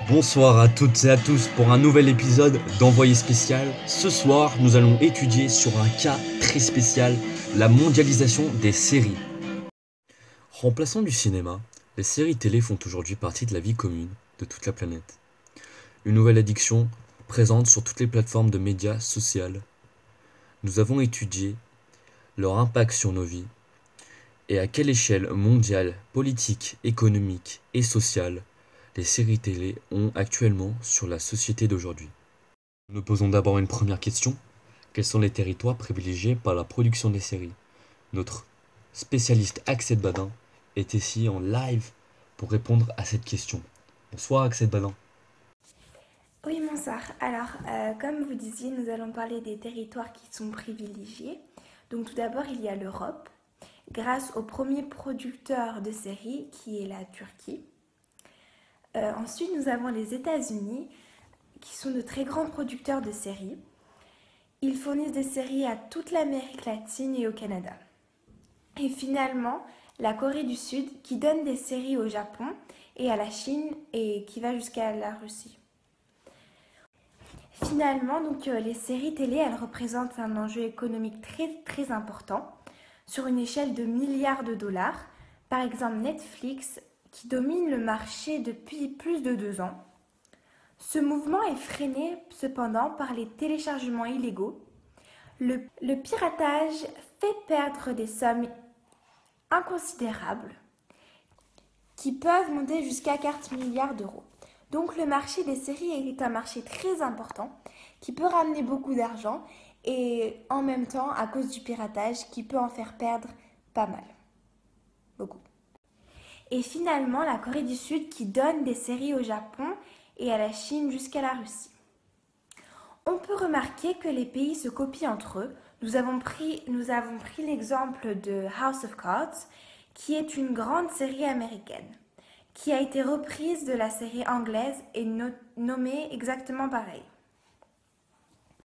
Bonsoir à toutes et à tous pour un nouvel épisode d'Envoyé spécial. Ce soir, nous allons étudier sur un cas très spécial, la mondialisation des séries. Remplaçant du cinéma, les séries télé font aujourd'hui partie de la vie commune de toute la planète. Une nouvelle addiction présente sur toutes les plateformes de médias sociaux. Nous avons étudié leur impact sur nos vies et à quelle échelle mondiale, politique, économique et sociale les séries télé ont actuellement sur la société d'aujourd'hui. Nous posons d'abord une première question. Quels sont les territoires privilégiés par la production des séries? Notre spécialiste Axel Badin est ici en live pour répondre à cette question. Bonsoir Axel Badin. Oui, bonsoir. Alors, comme vous disiez, nous allons parler des territoires qui sont privilégiés. Donc, tout d'abord, il y a l'Europe, grâce au premier producteur de séries, qui est la Turquie. Ensuite, nous avons les États-Unis, qui sont de très grands producteurs de séries. Ils fournissent des séries à toute l'Amérique latine et au Canada. Et finalement, la Corée du Sud, qui donne des séries au Japon et à la Chine et qui va jusqu'à la Russie. Finalement, les séries télé, elles représentent un enjeu économique très très important sur une échelle de milliards de dollars. Par exemple, Netflix, qui domine le marché depuis plus de 2 ans. Ce mouvement est freiné cependant par les téléchargements illégaux. Le piratage fait perdre des sommes inconsidérables qui peuvent monter jusqu'à 4 milliards d'euros. Donc le marché des séries est un marché très important qui peut ramener beaucoup d'argent et en même temps, à cause du piratage, qui peut en faire perdre pas mal. Beaucoup. Et finalement, la Corée du Sud qui donne des séries au Japon et à la Chine jusqu'à la Russie. On peut remarquer que les pays se copient entre eux. Nous avons pris l'exemple de House of Cards, qui est une grande série américaine, qui a été reprise de la série anglaise et nommée exactement pareil.